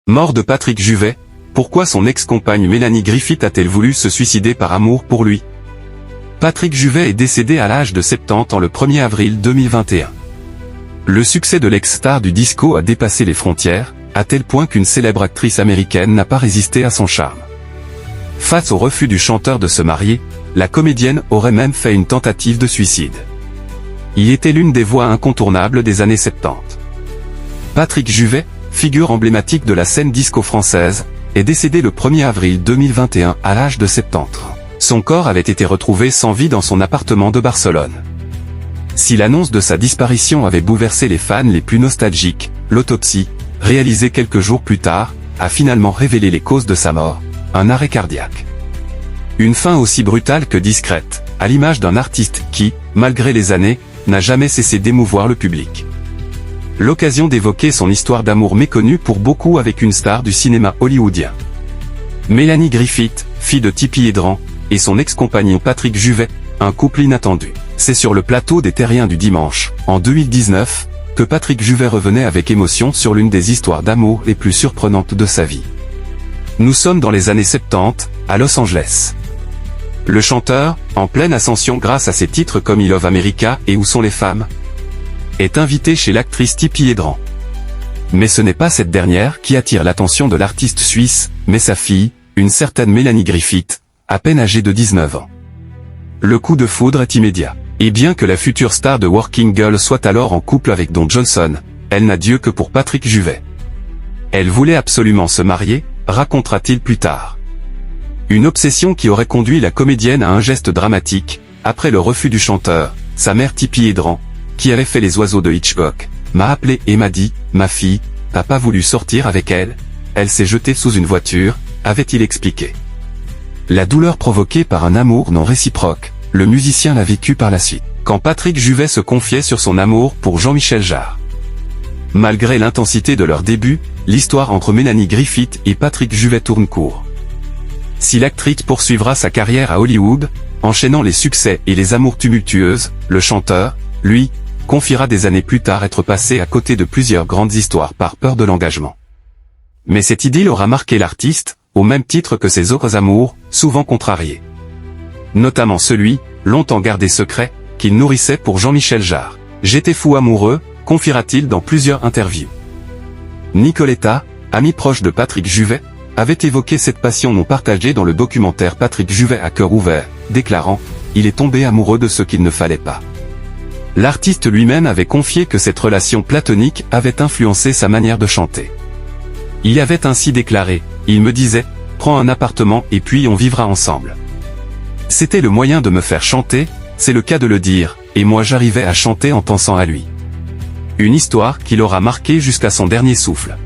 Mort de Patrick Juvet, pourquoi son ex-compagne Mélanie Griffith a-t-elle voulu se suicider par amour pour lui? Patrick Juvet est décédé à l'âge de 70 ans le 1er avril 2021. Le succès de l'ex-star du disco a dépassé les frontières, à tel point qu'une célèbre actrice américaine n'a pas résisté à son charme. Face au refus du chanteur de se marier, la comédienne aurait même fait une tentative de suicide. Il était l'une des voix incontournables des années 70. Patrick Juvet, figure emblématique de la scène disco française, est décédé le 1er avril 2021 à l'âge de 70 ans. Son corps avait été retrouvé sans vie dans son appartement de Barcelone. Si l'annonce de sa disparition avait bouleversé les fans les plus nostalgiques, l'autopsie, réalisée quelques jours plus tard, a finalement révélé les causes de sa mort, un arrêt cardiaque. Une fin aussi brutale que discrète, à l'image d'un artiste qui, malgré les années, n'a jamais cessé d'émouvoir le public. L'occasion d'évoquer son histoire d'amour méconnue pour beaucoup avec une star du cinéma hollywoodien. Mélanie Griffith, fille de Tippi Hedren, et son ex-compagnon Patrick Juvet, un couple inattendu. C'est sur le plateau des Terriens du Dimanche, en 2019, que Patrick Juvet revenait avec émotion sur l'une des histoires d'amour les plus surprenantes de sa vie. Nous sommes dans les années 70, à Los Angeles. Le chanteur, en pleine ascension grâce à ses titres comme I Love America et Où sont les femmes, est invité chez l'actrice Tippi Hedren. Mais ce n'est pas cette dernière qui attire l'attention de l'artiste suisse, mais sa fille, une certaine Mélanie Griffith, à peine âgée de 19 ans. Le coup de foudre est immédiat. Et bien que la future star de Working Girl soit alors en couple avec Don Johnson, elle n'a Dieu que pour Patrick Juvet. Elle voulait absolument se marier, racontera-t-il plus tard. Une obsession qui aurait conduit la comédienne à un geste dramatique, après le refus du chanteur, sa mère Tippi Hedren, qui avait fait Les Oiseaux de Hitchcock, m'a appelé et m'a dit « Ma fille, t'as pas voulu sortir avec elle, elle s'est jetée sous une voiture », avait-il expliqué. La douleur provoquée par un amour non réciproque, le musicien l'a vécu par la suite, quand Patrick Juvet se confiait sur son amour pour Jean-Michel Jarre. Malgré l'intensité de leur début, l'histoire entre Mélanie Griffith et Patrick Juvet tourne court. Si l'actrice poursuivra sa carrière à Hollywood, enchaînant les succès et les amours tumultueuses, le chanteur, lui, confiera des années plus tard être passé à côté de plusieurs grandes histoires par peur de l'engagement. Mais cette idylle aura marqué l'artiste, au même titre que ses autres amours, souvent contrariés. Notamment celui, longtemps gardé secret, qu'il nourrissait pour Jean-Michel Jarre. « J'étais fou amoureux », confiera-t-il dans plusieurs interviews. Nicoletta, amie proche de Patrick Juvet, avait évoqué cette passion non partagée dans le documentaire Patrick Juvet à cœur ouvert, déclarant « Il est tombé amoureux de ce qu'il ne fallait pas ». L'artiste lui-même avait confié que cette relation platonique avait influencé sa manière de chanter. Il avait ainsi déclaré « Il me disait, prends un appartement et puis on vivra ensemble. C'était le moyen de me faire chanter, c'est le cas de le dire, et moi j'arrivais à chanter en pensant à lui. » Une histoire qui l'aura marqué jusqu'à son dernier souffle.